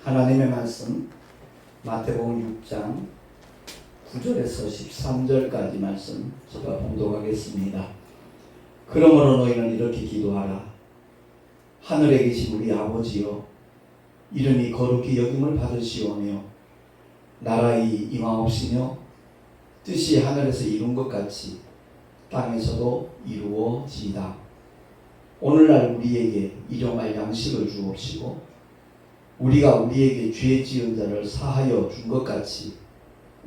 하나님의 말씀 마태복음 6장 9절에서 13절까지 말씀 제가 봉독하겠습니다. 그러므로 너희는 이렇게 기도하라. 하늘에 계신 우리 아버지여, 이름이 거룩히 여김을 받으시오며 나라의 임하옵시며 뜻이 하늘에서 이룬 것 같이 땅에서도 이루어지이다. 오늘날 우리에게 일용할 양식을 주옵시고 우리가 우리에게 죄 지은 자를 사하여 준 것 같이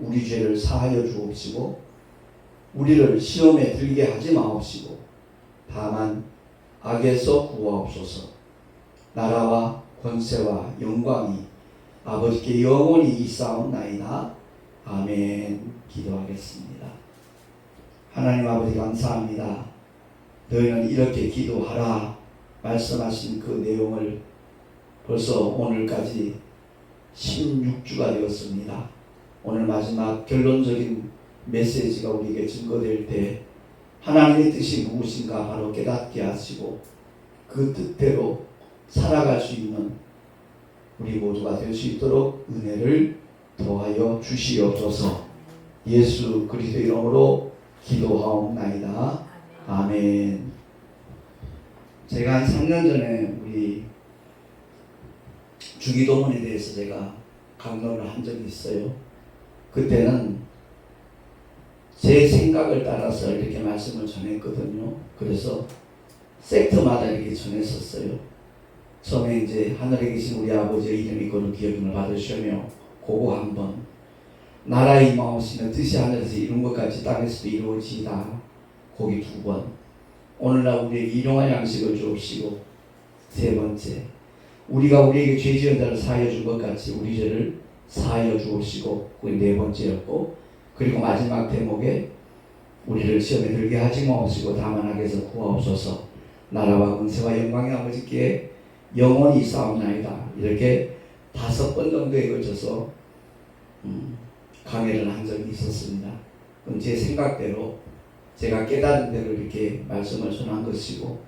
우리 죄를 사하여 주옵시고 우리를 시험에 들게 하지 마옵시고 다만 악에서 구하옵소서. 나라와 권세와 영광이 아버지께 영원히 있사옵나이다. 아멘. 기도하겠습니다. 하나님 아버지 감사합니다. 너희는 이렇게 기도하라 말씀하신 그 내용을 벌써 오늘까지 16주가 되었습니다. 오늘 마지막 결론적인 메시지가 우리에게 증거될 때 하나님의 뜻이 무엇인가 바로 깨닫게 하시고 그 뜻대로 살아갈 수 있는 우리 모두가 될 수 있도록 은혜를 더하여 주시옵소서. 예수 그리스도 이름으로 기도하옵나이다. 아멘. 제가 한 3년 전에 우리 주기도문에 대해서 제가 강론을 한 적이 있어요. 그때는 제 생각을 따라서 이렇게 말씀을 전했거든요. 그래서 섹트마다 이렇게 전했었어요. 처음에 이제 하늘에 계신 우리 아버지의 이름이 거룩히 여김을 받으시며 그거 한 번, 나라의 임하옵시며 뜻이 하늘에서 이룬 것 같이 땅에서도 이루어지이다. 거기 2번, 오늘날 우리에게 일용할 양식을 주옵시고 3번째, 우리가 우리에게 죄 지은 자를 사하여 준 것 같이 우리 죄를 사하여 주옵시고 그게 4번째였고, 그리고 마지막 대목에 우리를 시험에 들게 하지 마옵시고 다만 악에서 구하옵소서. 나라와 권세와 영광의 아버지께 영원히 있사옵나이다. 이렇게 5번 정도에 걸쳐서 강해를 한 적이 있었습니다. 그럼 제 생각대로 제가 깨달은 대로 이렇게 말씀을 전한 것이고,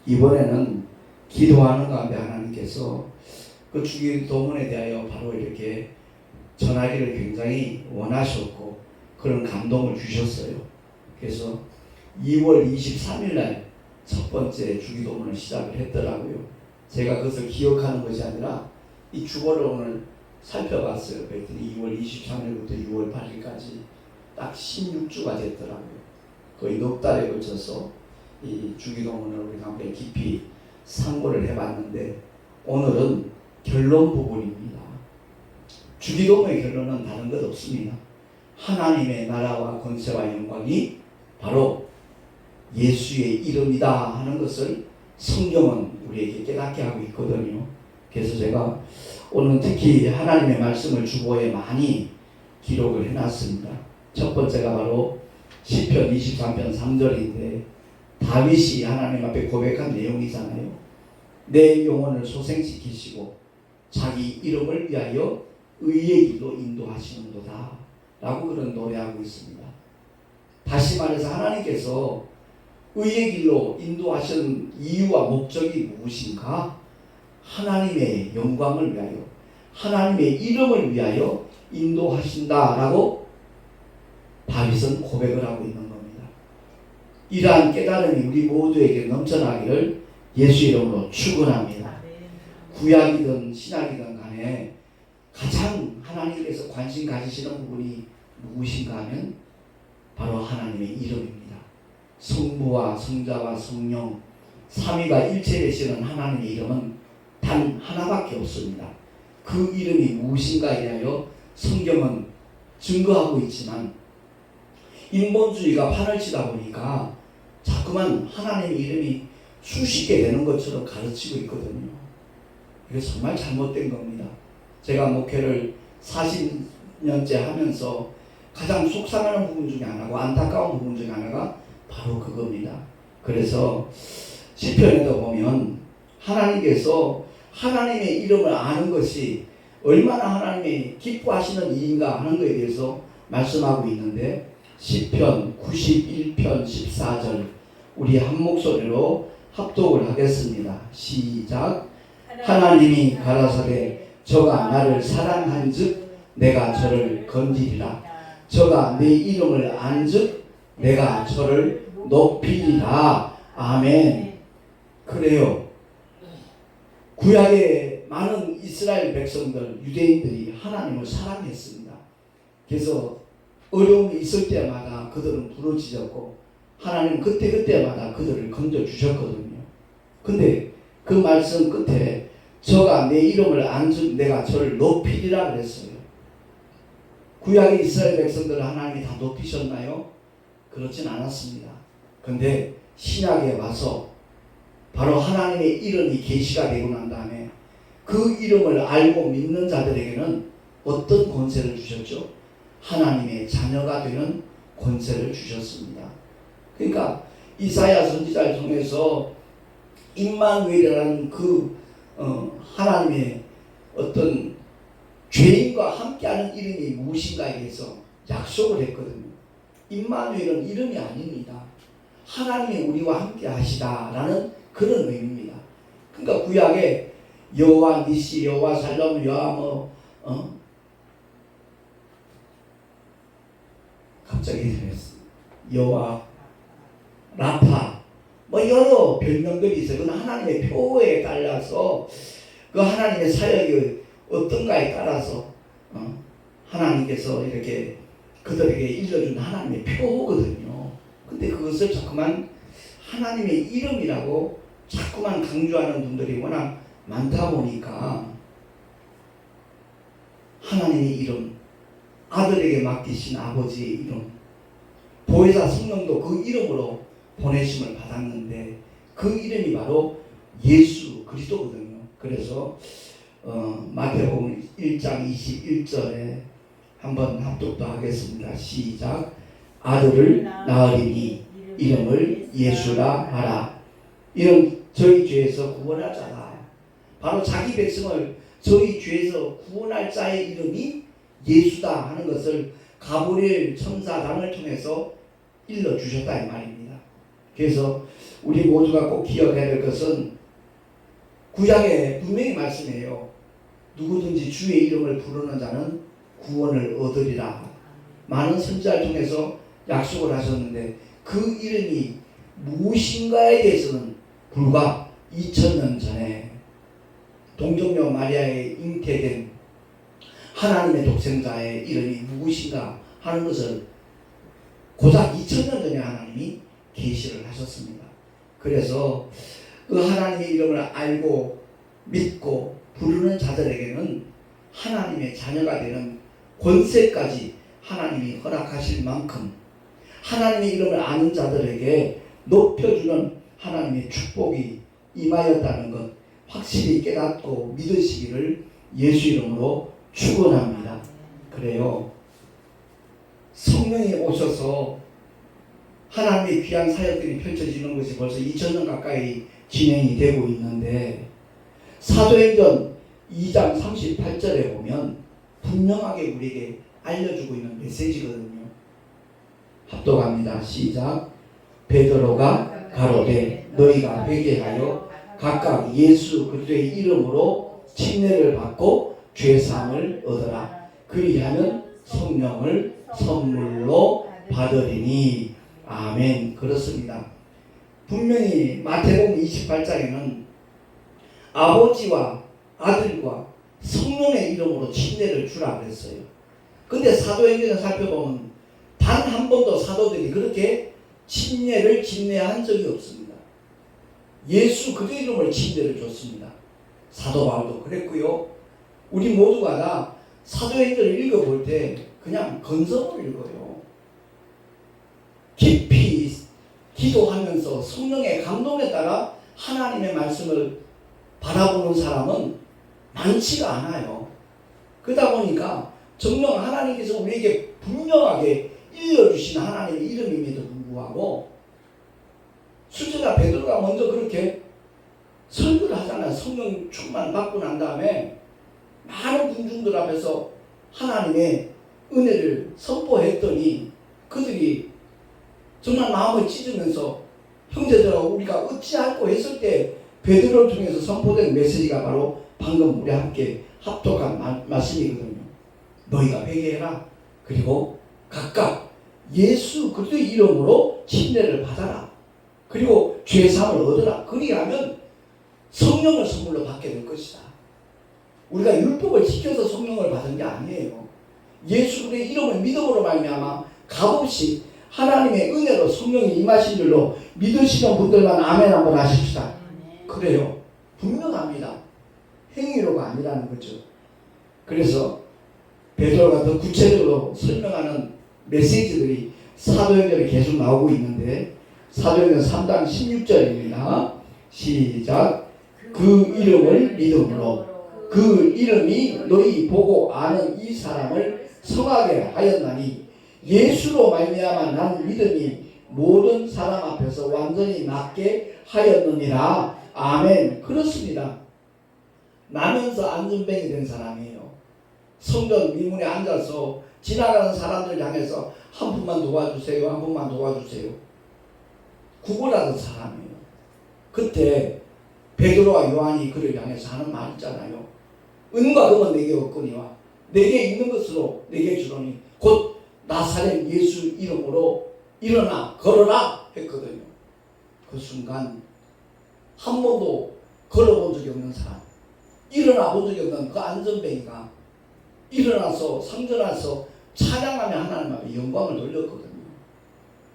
이번에는 기도하는 가운데 하나님께서 그 주기도문에 대하여 바로 이렇게 전하기를 굉장히 원하셨고 그런 감동을 주셨어요. 그래서 2월 23일 날 첫 번째 주기도문을 시작을 했더라고요. 제가 그것을 기억하는 것이 아니라 이 주보를 오늘 살펴봤어요. 그랬더니 2월 23일부터 6월 8일까지 딱 16주가 됐더라고요. 거의 넉 달에 걸쳐서 이 주기도문을 우리 함께 깊이 상고를 해봤는데 오늘은 결론 부분입니다. 주기도문의 결론은 다른 것 없습니다. 하나님의 나라와 권세와 영광이 바로 예수의 이름이다 하는 것을 성경은 우리에게 깨닫게 하고 있거든요. 그래서 제가 오늘 특히 하나님의 말씀을 주보에 많이 기록을 해놨습니다. 첫 번째가 바로 시편 23편 3절인데 다윗이 하나님 앞에 고백한 내용이잖아요. 내 영혼을 소생시키시고 자기 이름을 위하여 의의 길로 인도하시는도다 라고 그런 노래하고 있습니다. 다시 말해서 하나님께서 의의 길로 인도하시는 이유와 목적이 무엇인가? 하나님의 영광을 위하여, 하나님의 이름을 위하여 인도하신다라고 다윗은 고백을 하고 있는 겁니다. 이러한 깨달음이 우리 모두에게 넘쳐나기를 예수 이름으로 축원합니다. 구약이든 신약이든 간에 가장 하나님께서 관심 가지시는 부분이 무엇인가 하면 바로 하나님의 이름입니다. 성부와 성자와 성령 삼위가 일체되시는 하나님의 이름은 단 하나밖에 없습니다. 그 이름이 무엇인가에 대하여 성경은 증거하고 있지만 인본주의가 판을 치다 보니까 자꾸만 하나님의 이름이 수십 개 되는 것처럼 가르치고 있거든요. 이게 정말 잘못된 겁니다. 제가 목회를 40년째 하면서 가장 속상하는 부분 중에 하나고 안타까운 부분 중에 하나가 바로 그겁니다. 그래서 시편에도 보면 하나님께서 하나님의 이름을 아는 것이 얼마나 하나님이 기뻐하시는 일인가 하는 것에 대해서 말씀하고 있는데 시편 91편 14절 우리 한 목소리로 합독을 하겠습니다. 시작. 하나님이 가라사대 저가 나를 사랑한즉 내가 저를 건지리라. 저가 내 이름을 안즉 내가 저를 높이리라. 아멘. 그래요. 구약의 많은 이스라엘 백성들, 유대인들이 하나님을 사랑했습니다. 그래서 어려움이 있을 때마다 그들은 부르짖었고 하나님은 그때마다 그들을 건져주셨거든요. 근데 그 말씀 끝에 저가 내 이름을 안즉 내가 저를 높이리라 그랬어요. 구약의 이스라엘 백성들을 하나님이 다 높이셨나요? 그렇진 않았습니다. 근데 신약에 와서 바로 하나님의 이름이 계시가 되고 난 다음에 그 이름을 알고 믿는 자들에게는 어떤 권세를 주셨죠? 하나님의 자녀가 되는 권세를 주셨습니다. 그러니까 이사야 선지자를 통해서 임마누엘이라는 그 하나님의 어떤 죄인과 함께하는 이름이 무엇인가에 대해서 약속을 했거든요. 임마누엘은 이름이 아닙니다. 하나님이 우리와 함께 하시다라는 그런 의미입니다. 그러니까 구약에 여호와 니시, 여호와 살롬, 여호와 갑자기 여호와 라파 여러 별명들이 있어요. 그건 하나님의 표에 따라서 그 하나님의 사역이 어떤가에 따라서 하나님께서 이렇게 그들에게 일러준 하나님의 표거든요. 근데 그것을 자꾸만 하나님의 이름이라고 자꾸만 강조하는 분들이 워낙 많다 보니까 하나님의 이름, 아들에게 맡기신 아버지의 이름, 보혜사 성령도 그 이름으로 보내심을 받았는데 그 이름이 바로 예수 그리스도거든요. 그래서 마태복음 1장 21절에 한번 합독도 하겠습니다. 시작. 아들을 낳으리니 이름을 예수라 하라. 이는 저희 죄에서 구원할 자다. 바로 자기 백성을 저희 죄에서 구원할 자의 이름이 예수다 하는 것을 가브리엘 천사장을 통해서 일러주셨다 이 말입니다. 그래서 우리 모두가 꼭 기억해야 될 것은 구약에 분명히 말씀해요. 누구든지 주의 이름을 부르는 자는 구원을 얻으리라. 많은 선지자를 통해서 약속을 하셨는데 그 이름이 무엇인가에 대해서는 불과 2000년 전에 동정녀 마리아에 잉태된 하나님의 독생자의 이름이 무엇인가 하는 것을 고작 2000년 전에 하나님이 계시를 하셨습니다. 그래서 그 하나님의 이름을 알고 믿고 부르는 자들에게는 하나님의 자녀가 되는 권세까지 하나님이 허락하실 만큼 하나님의 이름을 아는 자들에게 높여주는 하나님의 축복이 임하였다는 것 확실히 깨닫고 믿으시기를 예수 이름으로 축원합니다. 그래요. 성령이 오셔서 하나님의 귀한 사역들이 펼쳐지는 것이 벌써 2000년 가까이 진행이 되고 있는데 사도행전 2장 38절에 보면 분명하게 우리에게 알려주고 있는 메시지거든요. 합독합니다. 시작. 베드로가 가로되 너희가 회개하여 각각 예수 그리스도의 이름으로 침례를 받고 죄사함을 얻어라. 그리하면 성령을 선물로 받으리니. 아멘. 그렇습니다. 분명히 마태복음 28장에는 아버지와 아들과 성령의 이름으로 침례를 주라 그랬어요. 근데 사도행전을 살펴보면 단 한 번도 사도들이 그렇게 침례를 진례한 적이 없습니다. 예수 그리스도 이름을 침례를 줬습니다. 사도 바울도 그랬고요. 우리 모두가 다 사도행전을 읽어볼 때 그냥 건성으로 읽어요. 깊이 기도하면서 성령의 감동에 따라 하나님의 말씀을 바라보는 사람은 많지가 않아요. 그러다 보니까 정녕 하나님께서 우리에게 분명하게 일러주신 하나님의 이름임에도 불구하고 수제자 베드로가 먼저 그렇게 설교를 하잖아요. 성령 충만 받고 난 다음에 많은 군중들 앞에서 하나님의 은혜를 선포했더니 그들이 정말 마음을 찢으면서 형제들하고 우리가 어찌할꼬 했을 때 베드로를 통해서 선포된 메시지가 바로 방금 우리 함께 합독한 말씀이거든요. 너희가 회개해라. 그리고 각각 예수 그리스도의 이름으로 침례를 받아라. 그리고 죄사함을 얻어라. 그리하면 성령을 선물로 받게 될 것이다. 우리가 율법을 지켜서 성령을 받은 게 아니에요. 예수 그리스도의 이름을 믿음으로 말미암아 값없이 하나님의 은혜로 성령이 임하신 줄로 믿으시는 분들만 아멘 한번 하십시다. 그래요. 분명합니다. 행위로가 아니라는 거죠. 그래서 베드로가 더 구체적으로 설명하는 메시지들이 사도행전에 계속 나오고 있는데 사도행전 3장 16절입니다. 시작. 그 이름을 믿음으로 그 이름이 너희 보고 아는 이 사람을 성하게 하였나니 예수로 말미암아 난 믿음이 모든 사람 앞에서 완전히 낫게 하였느니라. 아멘. 그렇습니다. 나면서 안전뱅이 된 사람이에요. 성전 미문에 앉아서 지나가는 사람들 향해서 한 분만 도와주세요. 한 분만 도와주세요. 구걸하던 사람이에요. 그때 베드로와 요한이 그를 향해서 하는 말 있잖아요. 은과 금은 내게 없거니와 내게 있는 것으로 내게 주노니 곧 나사렛 예수 이름으로 일어나 걸어라 했거든요. 그 순간 한 번도 걸어본 적이 없는 사람, 일어나 본 적이 없는 그 안전뱅이가 일어나서 상전해서 찬양하며 하나님 앞에 영광을 돌렸거든요.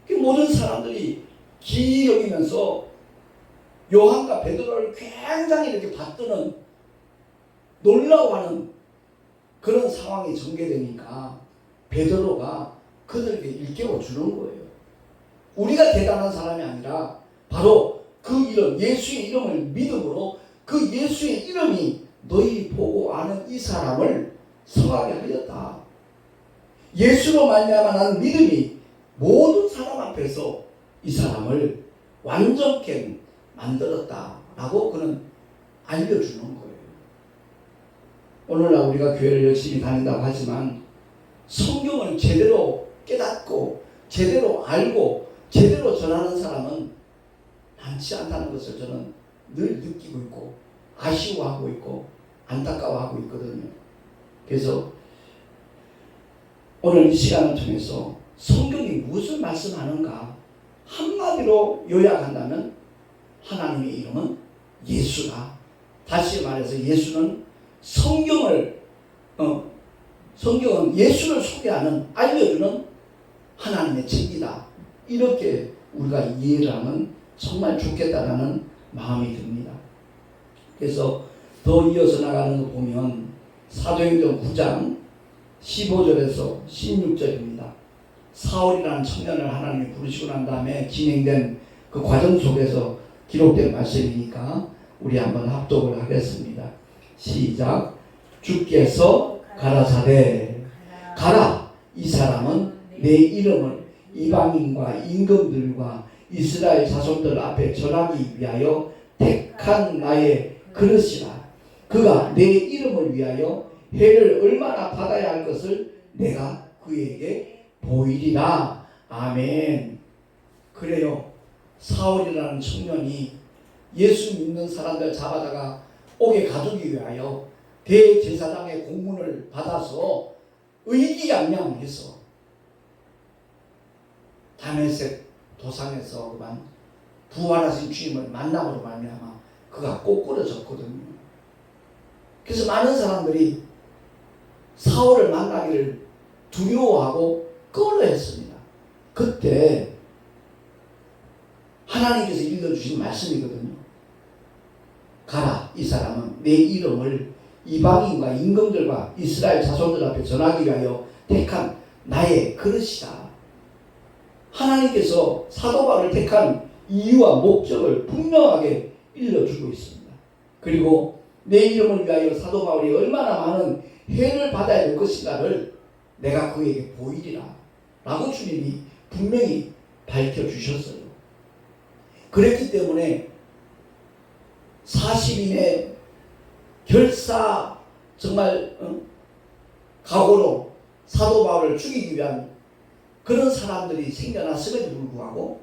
그 모든 사람들이 기이 여기면서 요한과 베드로를 굉장히 이렇게 받드는 놀라워하는 그런 상황이 전개되니까 베드로가 그들에게 일깨워 주는 거예요. 우리가 대단한 사람이 아니라 바로 그 이름, 예수의 이름을 믿음으로 그 예수의 이름이 너희 보고 아는 이 사람을 성하게 하였다. 예수로 말미암아 나는 믿음이 모든 사람 앞에서 이 사람을 완전케 만들었다라고 그는 알려주는 거예요. 오늘날 우리가 교회를 열심히 다닌다고 하지만 성경을 제대로 깨닫고 제대로 알고 제대로 전하는 사람은 많지 않다는 것을 저는 늘 느끼고 있고 아쉬워하고 있고 안타까워하고 있거든요. 그래서 오늘 이 시간을 통해서 성경이 무엇을 말씀하는가 한마디로 요약한다면 하나님의 이름은 예수다. 다시 말해서 예수는 성경은 예수를 소개하는 알려주는 하나님의 책이다. 이렇게 우리가 이해를 하면 정말 좋겠다라는 마음이 듭니다. 그래서 더 이어서 나가는 거 보면 사도행전 9장 15절에서 16절입니다. 사울이라는 청년을 하나님이 부르시고 난 다음에 진행된 그 과정 속에서 기록된 말씀이니까 우리 한번 합독을 하겠습니다. 시작. 주께서 가라사대 가라. 이 사람은 내 이름을 이방인과 임금들과 이스라엘 자손들 앞에 전하기 위하여 택한 나의 그릇이라. 그가 내 이름을 위하여 해를 얼마나 받아야 할 것을 내가 그에게 보이리라. 아멘. 그래요. 사울이라는 청년이 예수 믿는 사람들 잡아다가 옥에 가두기 위하여 대제사장의 공문을 받아서 의기양양해서 다메섹 도상에서 그만 부활하신 주님을 만남으로 말미암아 그가 꼬꾸라졌거든요. 그래서 많은 사람들이 사울을 만나기를 두려워하고 꺼려했습니다. 그때 하나님께서 읽어주신 말씀이거든요. 가라. 이 사람은 내 이름을 이방인과 임금들과 이스라엘 자손들 앞에 전하기 위하여 택한 나의 그릇이다. 하나님께서 사도 바울을 택한 이유와 목적을 분명하게 일러주고 있습니다. 그리고 내 이름을 위하여 사도 바울이 얼마나 많은 해를 받아야 될 것인가를 내가 그에게 보이리라 라고 주님이 분명히 밝혀주셨어요. 그랬기 때문에 40인의 결사 정말 각오로 사도 바울을 죽이기 위한 그런 사람들이 생겨났음에도 불구하고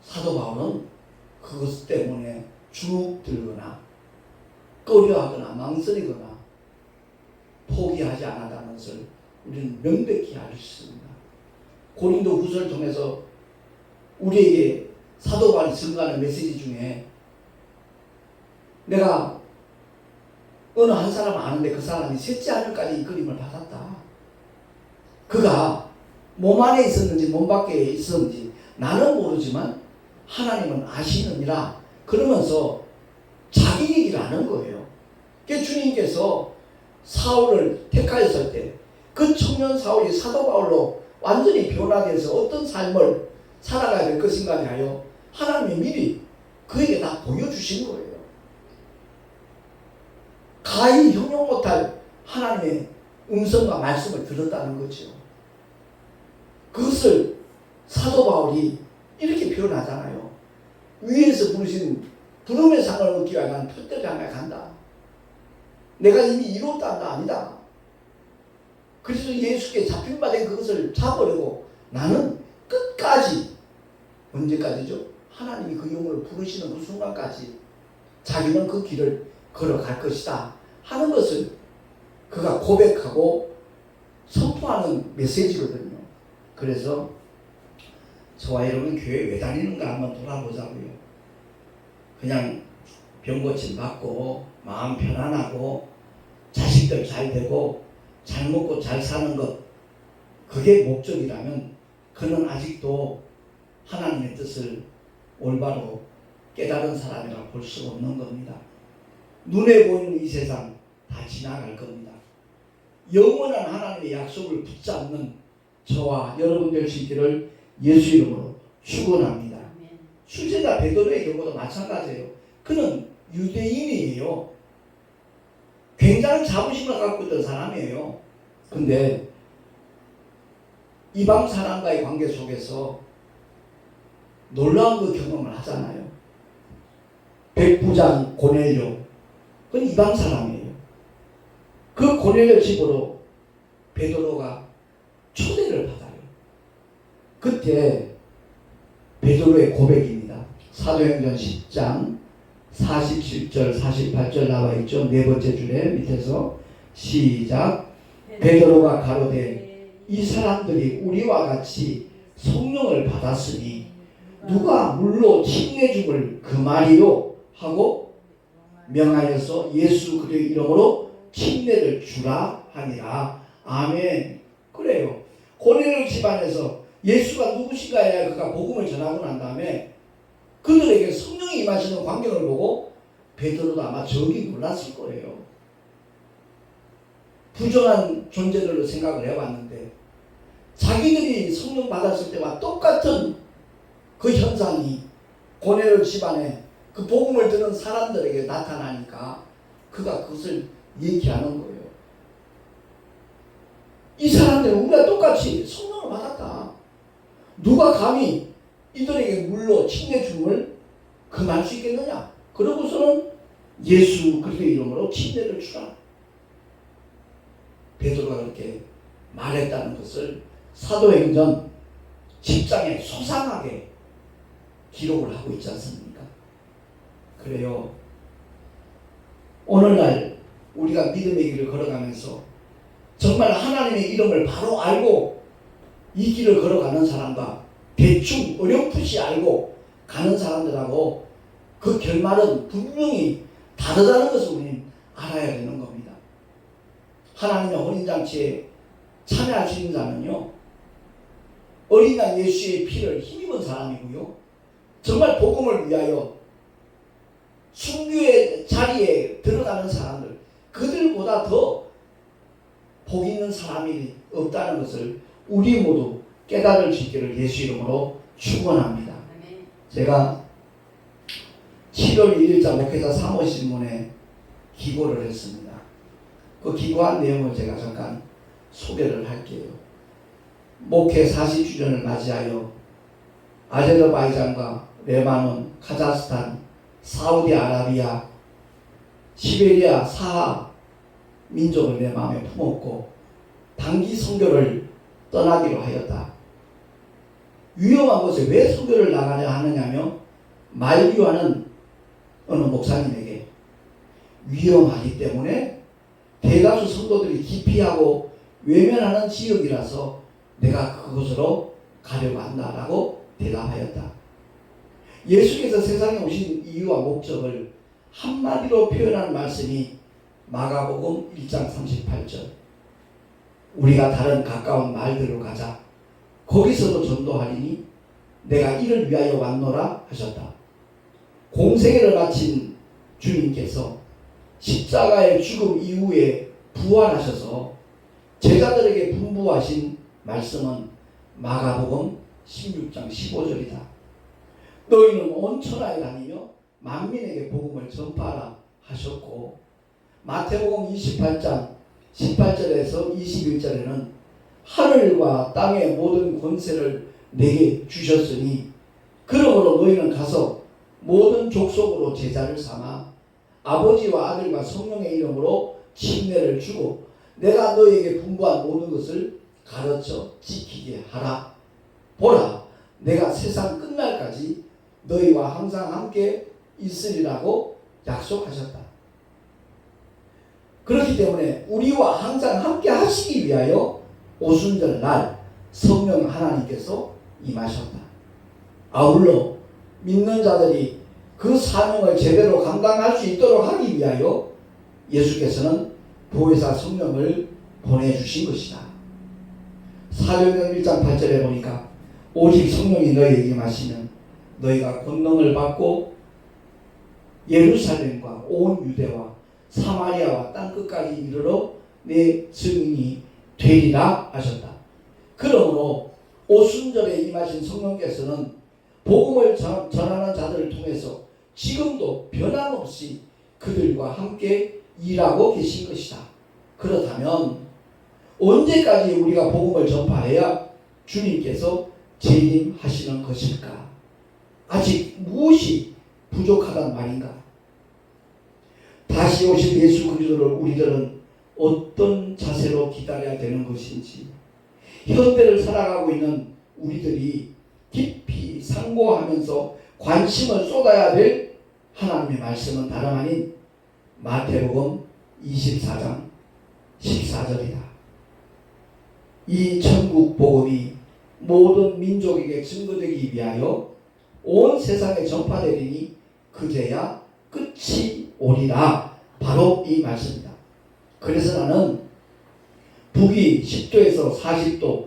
사도 바울은 그것 때문에 주눅들거나 꺼려하거나 망설이거나 포기하지 않았다는 것을 우리는 명백히 알 수 있습니다. 고린도 후서를 통해서 우리에게 사도 바울이 증거하는 메시지 중에 내가 어느 한 사람 아는데 그 사람이 셋째 하늘까지 이끌림을 받았다. 그가 몸 안에 있었는지 몸 밖에 있었는지 나는 모르지만 하나님은 아시느니라 그러면서 자기 얘기를 하는 거예요. 그러니까 주님께서 사울을 택하였을 때 그 청년 사울이 사도 바울로 완전히 변화돼서 어떤 삶을 살아가야 될 것인가에 하여 하나님이 미리 그에게 다 보여주신 거예요. 가히 형용 못할 하나님의 음성과 말씀을 들었다는 거죠. 그것을 사도 바울이 이렇게 표현하잖아요. 위에서 부르신 부름의 상을 얻기 위하여 나는 표대를 향해 간다. 내가 이미 이뤘다 아니다. 그래서 예수께 잡힌 바 된 그것을 잡으려고 나는 끝까지 언제까지죠? 하나님이 그 영혼을 부르시는 그 순간까지 자기는 그 길을 걸어갈 것이다 하는 것을 그가 고백하고 선포하는 메시지거든요. 그래서 저와 여러분 교회 왜 다니는가 한번 돌아보자고요. 그냥 병고침 받고 마음 편안하고 자식들 잘 되고 잘 먹고 잘 사는 것 그게 목적이라면 그는 아직도 하나님의 뜻을 올바로 깨달은 사람이라 볼 수 없는 겁니다. 눈에 보이는 이 세상 다 지나갈 겁니다. 영원한 하나님의 약속을 붙잡는 저와 여러분 될 수 있기를 예수 이름으로 축원합니다. 수제자 베드로의 경우도 마찬가지예요. 그는 유대인이에요. 굉장한 자부심을 갖고 있던 사람이에요. 근데 이방 사람과의 관계 속에서 놀라운 그 경험을 하잖아요. 백부장 고넬료, 그건 이방 사람이에요. 그 고넬료 집으로 베드로가 초대를 받아요. 그때 베드로의 고백입니다. 사도행전 10장 47절 48절 나와 있죠. 네 번째 줄에 밑에서 시작. 베드로가 가로되 이 사람들이 우리와 같이 성령을 받았으니 누가 물로 침례줌을 금하리요 하고 명하여서 예수 그리스도의 이름으로 침례를 주라 하니라. 아멘. 그래요. 고넬료 집안에서 예수가 누구신가에 그가 복음을 전하고 난 다음에 그들에게 성령이 임하시는 광경을 보고 베드로도 아마 저기 놀랐을 거예요. 부정한 존재들로 생각을 해왔는데 자기들이 성령 받았을 때와 똑같은 그 현상이 고넬료 집안에 그 복음을 듣는 사람들에게 나타나니까 그가 그것을 얘기하는 거예요. 이 사람들은 우리가 똑같이 성령을 받았다. 누가 감히 이들에게 물로 침례줌을 금할 수 있겠느냐? 그러고서는 예수 그리스도의 이름으로 침례를 주라. 베드로가 그렇게 말했다는 것을 사도행전 10장에 소상하게 기록을 하고 있지 않습니까? 그래요. 오늘날 우리가 믿음의 길을 걸어가면서 정말 하나님의 이름을 바로 알고 이 길을 걸어가는 사람과 대충 어렴풋이 알고 가는 사람들하고 그 결말은 분명히 다르다는 것을 우리는 알아야 되는 겁니다. 하나님의 혼인잔치에 참여할 수 있는 자는요, 어린 양 예수의 피를 힘입은 사람이고요, 정말 복음을 위하여 순교의 자리에 들어가는 사람들, 그들보다 더 복 있는 사람이 없다는 것을 우리 모두 깨달을 수 있기를 예수 이름으로 축원합니다. 제가 7월 1일자 목회자 사모신문에 기고를 했습니다. 그 기고한 내용을 제가 잠깐 소개를 할게요. 목회 40주년을 맞이하여 아제르바이잔과 레바논, 카자흐스탄, 사우디아라비아, 시베리아, 사하 민족을 내 마음에 품었고 단기 선교를 떠나기로 하였다. 위험한 곳에 왜 선교를 나가려 하느냐며 말기와는 어느 목사님에게 위험하기 때문에 대다수 성도들이 기피하고 외면하는 지역이라서 내가 그곳으로 가려고 한다라고 대답하였다. 예수께서 세상에 오신 이유와 목적을 한마디로 표현하는 말씀이 마가복음 1장 38절. 우리가 다른 가까운 마을들로 가자. 거기서도 전도하리니 내가 이를 위하여 왔노라 하셨다. 공생애를 마친 주님께서 십자가의 죽음 이후에 부활하셔서 제자들에게 분부하신 말씀은 마가복음 16장 15절이다. 너희는 온 천하에 다니며 만민에게 복음을 전파하라 하셨고, 마태복음 28장 18절에서 21절에는 하늘과 땅의 모든 권세를 내게 주셨으니 그러므로 너희는 가서 모든 족속으로 제자를 삼아 아버지와 아들과 성령의 이름으로 침례를 주고 내가 너희에게 분부한 모든 것을 가르쳐 지키게 하라. 보라, 내가 세상 끝날까지 너희와 항상 함께 있으리라고 약속하셨다. 그렇기 때문에 우리와 항상 함께 하시기 위하여 오순절 날 성령 하나님께서 임하셨다. 아울러 믿는 자들이 그 사명을 제대로 감당할 수 있도록 하기 위하여 예수께서는 보혜사 성령을 보내주신 것이다. 사도행전 1장 8절에 보니까 오직 성령이 너희에게 임하시면 너희가 권능을 받고 예루살렘과 온 유대와 사마리아와 땅끝까지 이르러 내 증인이 되리라 하셨다. 그러므로 오순절에 임하신 성령께서는 복음을 전하는 자들을 통해서 지금도 변함없이 그들과 함께 일하고 계신 것이다. 그렇다면 언제까지 우리가 복음을 전파해야 주님께서 재림하시는 것일까? 아직 무엇이 부족하단 말인가? 다시 오실 예수 그리스도를 우리들은 어떤 자세로 기다려야 되는 것인지, 현대를 살아가고 있는 우리들이 깊이 상고하면서 관심을 쏟아야 될 하나님의 말씀은 다름 아닌 마태복음 24장 14절이다. 이 천국 복음이 모든 민족에게 증거되기 위하여 온 세상에 전파되리니 그제야 끝이 오리라. 바로 이 말씀이다. 그래서 나는 북위 10도에서 40도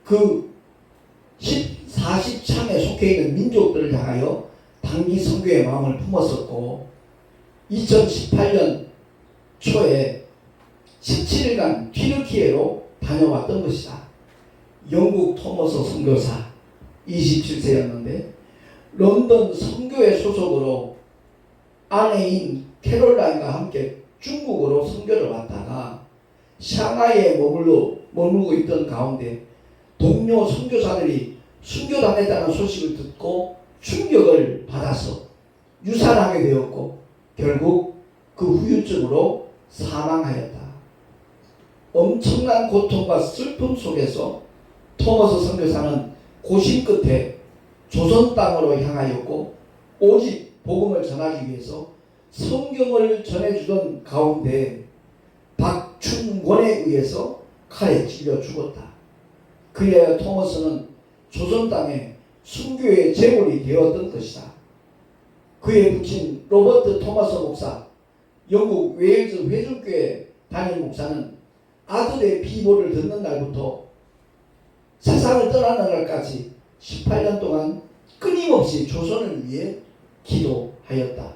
그 40창에 속해 있는 민족들을 향하여 단기 선교의 마음을 품었었고, 2018년 초에 17일간 튀르키예로 다녀왔던 것이다. 영국 토머스 선교사 27세였는데 런던 선교회 소속으로 아내인 캐롤라인과 함께 중국으로 선교를 왔다가 샹하이에 머물고 있던 가운데 동료 선교사들이 순교당했다는 소식을 듣고 충격을 받아서 유산하게 되었고 결국 그 후유증으로 사망하였다. 엄청난 고통과 슬픔 속에서 토머스 선교사는 고심 끝에 조선 땅으로 향하였고, 오직 복음을 전하기 위해서 성경을 전해주던 가운데 박춘권에 의해서 칼에 찔려 죽었다. 그래야 토머스는 조선 땅에 순교의 제물이 되었던 것이다. 그의 부친 로버트 토머스 목사, 영국 웨일즈 회중교회 담임 목사는 아들의 비보를 듣는 날부터 세상을 떠나는 날까지 18년 동안 끊임없이 조선을 위해 기도하였다.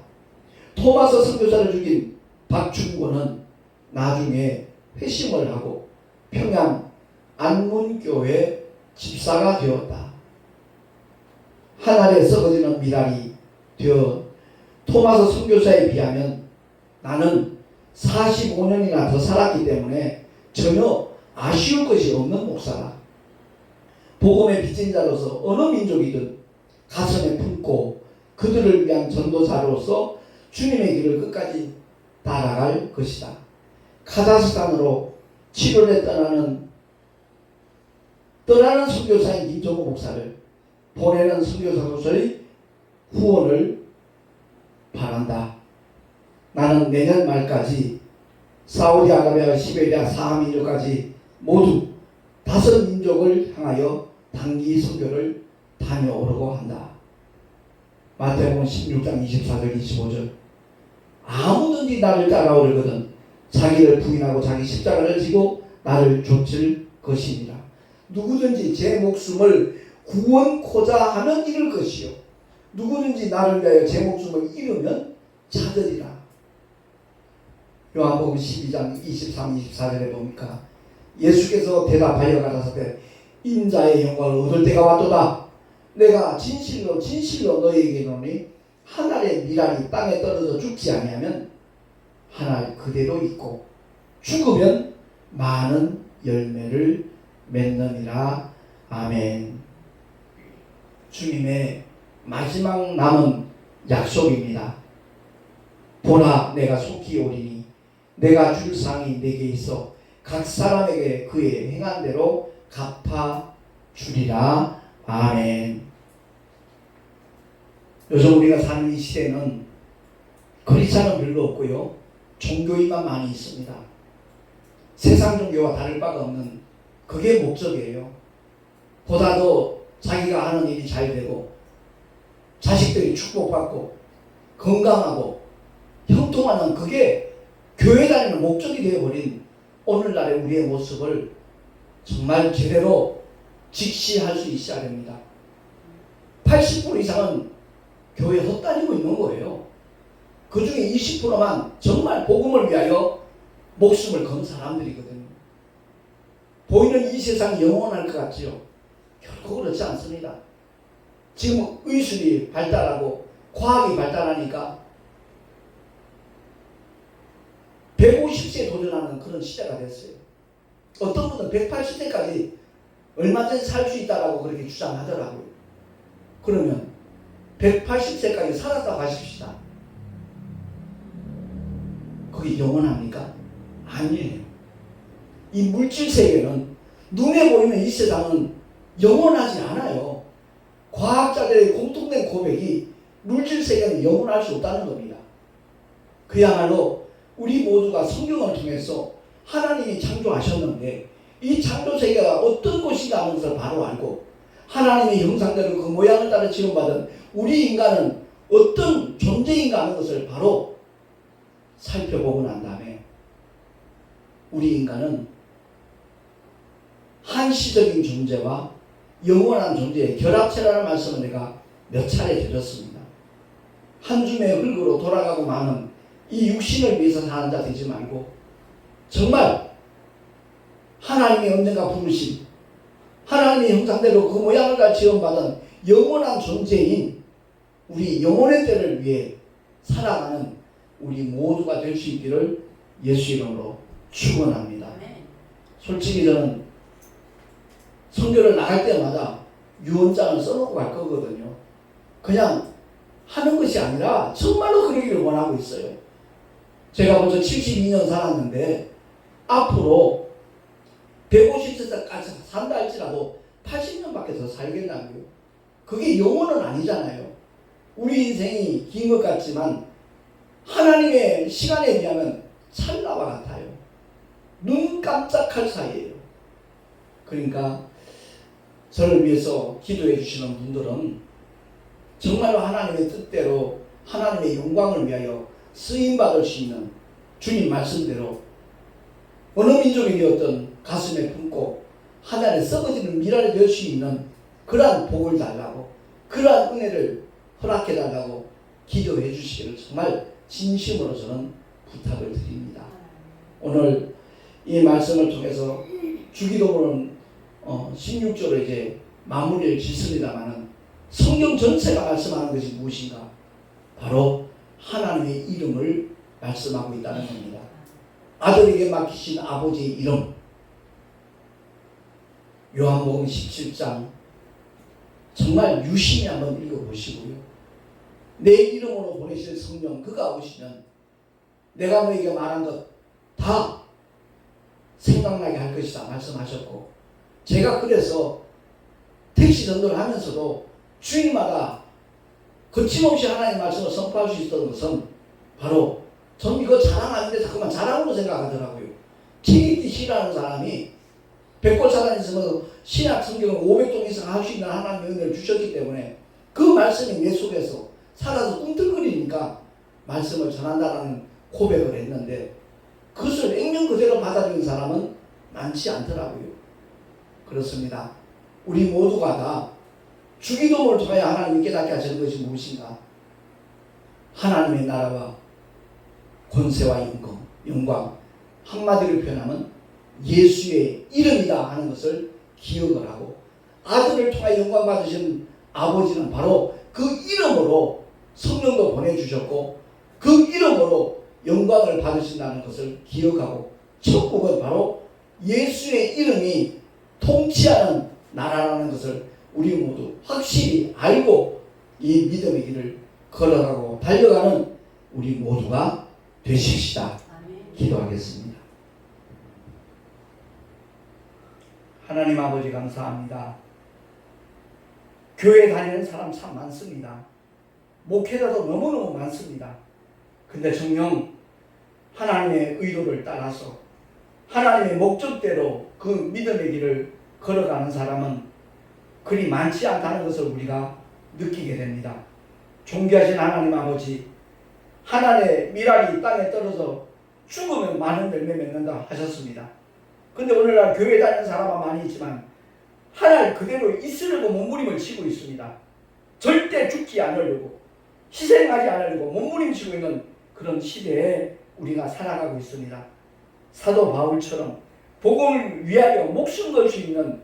토마스 선교사를 죽인 박충권은 나중에 회심을 하고 평양 안문교회 집사가 되었다. 하늘에 썩어지는 미랄이 되어 토마스 선교사에 비하면 나는 45년이나 더 살았기 때문에 전혀 아쉬울 것이 없는 목사다. 복음의 빚진 자로서 어느 민족이든 가슴에 품고 그들을 위한 전도자로서 주님의 길을 끝까지 따라갈 것이다. 카자흐스탄으로 치료를 떠나는 선교사인 김정우 목사를 보내는 선교사로서의 후원을 바란다. 나는 내년 말까지 사우디아라비아, 시베리아, 사하민족까지 모두 5민족을 향하여 단기 선교를 다녀오려고 한다. 마태복음 16장 24절 25절. 아무든지 나를 따라오려거든 자기를 부인하고 자기 십자가를 지고 나를 좇을 것이니라. 누구든지 제 목숨을 구원코자 하면 잃을 것이요 누구든지 나를 위하여 제 목숨을 잃으면 찾으리라. 요한복음 12장 23, 24절에 보니까 예수께서 대답하여 가라사대 인자의 영광을 얻을 때가 왔도다. 내가 진실로 진실로 너희에게 이르노니 한 알의 밀알이 땅에 떨어져 죽지 아니하면 한 알 그대로 있고 죽으면 많은 열매를 맺느니라. 아멘. 주님의 마지막 남은 약속입니다. 보라 내가 속히 오리니 내가 줄 상이 내게 있어 각 사람에게 그의 행한 대로 갚아 주리라. 아멘. 요즘 우리가 사는 이 시대는 크리스찬은 별로 없고요 종교인만 많이 있습니다. 세상 종교와 다를 바가 없는 그게 목적이에요. 보다도 자기가 하는 일이 잘 되고 자식들이 축복받고 건강하고 형통하는 그게 교회 다니는 목적이 되어버린 오늘날의 우리의 모습을 정말 제대로 직시할 수 있어야 됩니다. 80% 이상은 교회 헛다니고 있는 거예요. 그 중에 20%만 정말 복음을 위하여 목숨을 건 사람들이거든요. 보이는 이 세상이 영원할 것 같지요? 결코 그렇지 않습니다. 지금 의술이 발달하고 과학이 발달하니까 150세에 도전하는 그런 시대가 됐어요. 어떤 분은 180세까지 얼마든지 살 수 있다라고 그렇게 주장하더라고요. 그러면 180세까지 살았다 가십시다. 그게 영원합니까? 아니에요. 이 물질 세계는 눈에 보이는 이 세상은 영원하지 않아요. 과학자들의 공통된 고백이 물질 세계는 영원할 수 없다는 겁니다. 그야말로 우리 모두가 성경을 통해서 하나님이 창조하셨는데 이 창조 세계가 어떤 곳인가 하는 것을 바로 알고 하나님의 형상대로 그 모양을 따라 지음받은 우리 인간은 어떤 존재인가 하는 것을 바로 살펴보고 난 다음에 우리 인간은 한시적인 존재와 영원한 존재의 결합체라는 말씀을 내가 몇 차례 드렸습니다. 한 줌의 흙으로 돌아가고 마는 이 육신을 위해서 사는 자 되지 말고 정말 하나님의 언젠가 부르신 하나님의 형상대로 그 모양을 다 지음받은 영원한 존재인 우리 영혼의 때를 위해 살아가는 우리 모두가 될 수 있기를 예수 이름으로 축원합니다. 솔직히 저는 선교를 나갈 때마다 유언장을 써놓고 갈 거거든요. 그냥 하는 것이 아니라 정말로 그러기를 원하고 있어요. 제가 벌써 72년 살았는데 앞으로 150세까지 산다 할지라도 80년밖에 더 살겠다고요. 그게 영원은 아니잖아요. 우리 인생이 긴 것 같지만 하나님의 시간에 비하면 찰나와 같아요. 눈 깜짝할 사이에요. 그러니까 저를 위해서 기도해 주시는 분들은 정말로 하나님의 뜻대로 하나님의 영광을 위하여 쓰임받을 수 있는 주님 말씀대로 어느 민족이 되었든 가슴에 품고 하늘에 썩어지는 미랄이 될 수 있는 그러한 복을 달라고 그러한 은혜를 허락해 달라고 기도해 주시기를 정말 진심으로 저는 부탁을 드립니다. 오늘 이 말씀을 통해서 주기도문은 16조로 이제 마무리를 짓습니다만은 성경 전체가 말씀하는 것이 무엇인가? 바로 하나님의 이름을 말씀하고 있다는 겁니다. 아들에게 맡기신 아버지의 이름. 요한복음 17장 정말 유심히 한번 읽어보시고요. 내 이름으로 보내실 성령 그가 오시면 내가 너에게 말한 것 다 생각나게 할 것이다 말씀하셨고 제가 그래서 택시 전도를 하면서도 주일마다 거침없이 하나님의 말씀을 선포할 수 있었던 것은 바로 전 이거 자랑하는데 자꾸만 자랑으로 생각하더라고요. TDT 싫어하는 사람이 백골사단 있으면 신약 성경을 500종 이상 할 수 있는 하나님의 은혜를 주셨기 때문에 그 말씀이 내 속에서 살아서 꿈틀거리니까 말씀을 전한다라는 고백을 했는데 그것을 액면 그대로 받아들인 사람은 많지 않더라고요. 그렇습니다. 우리 모두가 다 주기도문을 통하여 하나님이 깨닫게 하시는 것이 무엇인가? 하나님의 나라와 권세와 영광 한마디로 표현하면 예수의 이름이다 하는 것을 기억을 하고 아들을 통하여 영광 받으신 아버지는 바로 그 이름으로 성령도 보내주셨고 그 이름으로 영광을 받으신다는 것을 기억하고 천국은 바로 예수의 이름이 통치하는 나라라는 것을 우리 모두 확실히 알고 이 믿음의 길을 걸어가고 달려가는 우리 모두가 되십시다. 기도하겠습니다. 하나님 아버지 감사합니다. 교회 다니는 사람 참 많습니다. 목회자도 너무너무 많습니다. 근데 정녕 하나님의 의도를 따라서 하나님의 목적대로 그 믿음의 길을 걸어가는 사람은 그리 많지 않다는 것을 우리가 느끼게 됩니다. 존귀하신 하나님 아버지, 하나님의 미랄이 땅에 떨어져 죽으면 많은 열매 맺는다 하셨습니다. 근데 오늘날 교회 다니는 사람은 많이 있지만 하나님 그대로 있으려고 몸부림을 치고 있습니다. 절대 죽지 않으려고 희생하지 않으려고 몸부림치고 있는 그런 시대에 우리가 살아가고 있습니다. 사도 바울처럼 복음을 위하여 목숨 걸 수 있는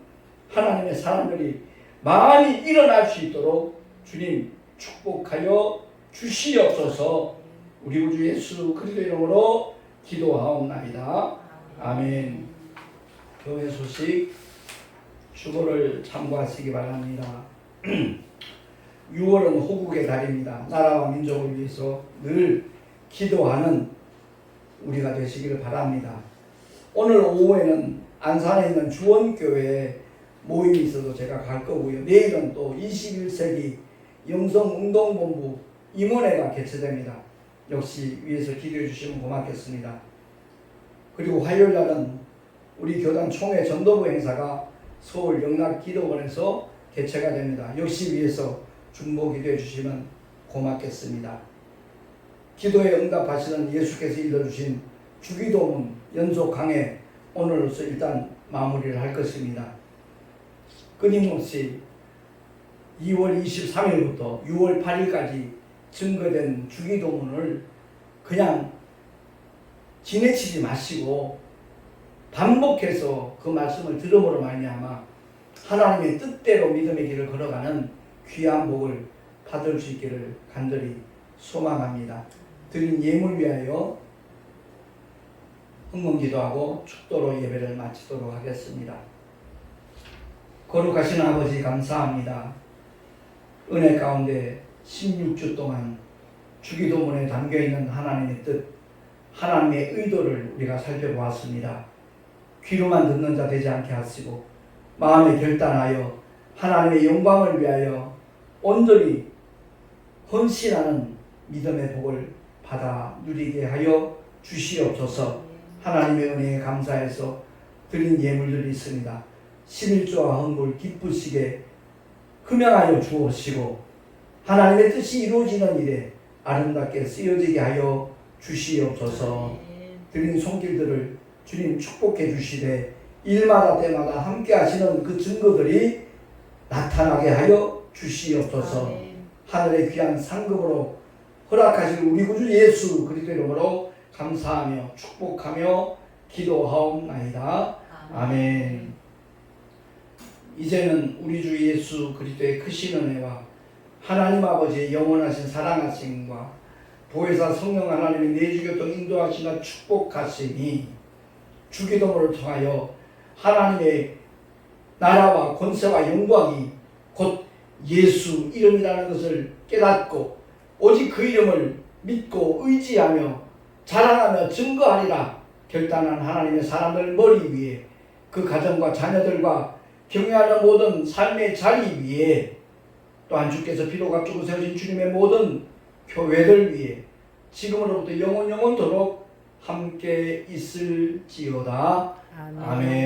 하나님의 사람들이 많이 일어날 수 있도록 주님 축복하여 주시옵소서. 우리 구주 예수 그리스도 이름으로 기도하옵나이다. 아멘. 교회 소식 주보를 참고하시기 바랍니다. 6월은 호국의 달입니다. 나라와 민족을 위해서 늘 기도하는 우리가 되시기를 바랍니다. 오늘 오후에는 안산에 있는 주원교회에 모임이 있어서 제가 갈 거고요. 내일은 또 21세기 영성운동본부 임원회가 개최됩니다. 역시 위에서 기도해 주시면 고맙겠습니다. 그리고 화요일날은 우리 교단 총회 전도부 행사가 서울 영락기도원에서 개최가 됩니다. 역시 위에서 중보 기도해 주시면 고맙겠습니다. 기도에 응답하시는 예수께서 일러주신 주기도문 연속 강해 오늘로서 일단 마무리를 할 것입니다. 끊임없이 2월 23일부터 6월 8일까지 증거된 주기도문을 그냥 지내치지 마시고 반복해서 그 말씀을 들음으로 말미암아 하나님의 뜻대로 믿음의 길을 걸어가는 귀한 복을 받을 수 있기를 간절히 소망합니다. 드린 예물 위하여 흥문기도하고 축도로 예배를 마치도록 하겠습니다. 거룩하신 아버지 감사합니다. 은혜 가운데 16주 동안 주기도문에 담겨있는 하나님의 뜻, 하나님의 의도를 우리가 살펴보았습니다. 귀로만 듣는 자 되지 않게 하시고 마음에 결단하여 하나님의 영광을 위하여 온전히 헌신하는 믿음의 복을 받아 누리게 하여 주시옵소서. 하나님의 은혜에 감사해서 드린 예물들이 있습니다. 11조와 헌물 기쁘시게 흠양하여 주옵시고 하나님의 뜻이 이루어지는 일에 아름답게 쓰여지게 하여 주시옵소서. 드린 손길들을 주님 축복해 주시되 일마다 때마다 함께 하시는 그 증거들이 나타나게 하여 주시옵소서. 하늘의 귀한 상급으로 허락하실 우리 구주 예수 그리스도 이름으로 감사하며 축복하며 기도하옵나이다. 아멘. 이제는 우리 주 예수 그리스도의 크신 은혜와 하나님 아버지의 영원하신 사랑하심과 보혜사 성령 하나님의 내주교통 인도하시나 축복하시니 주기도문을 통하여 하나님의 나라와 권세와 영광이 곧 예수 이름이라는 것을 깨닫고 오직 그 이름을 믿고 의지하며 자랑하며 증거하리라 결단한 하나님의 사람들 머리 위에 그 가정과 자녀들과 경외하는 모든 삶의 자리 위에 또한 주께서 피로 값주고 세우신 주님의 모든 교회들 위에 지금으로부터 영원토록 함께 있을지어다. 아멘.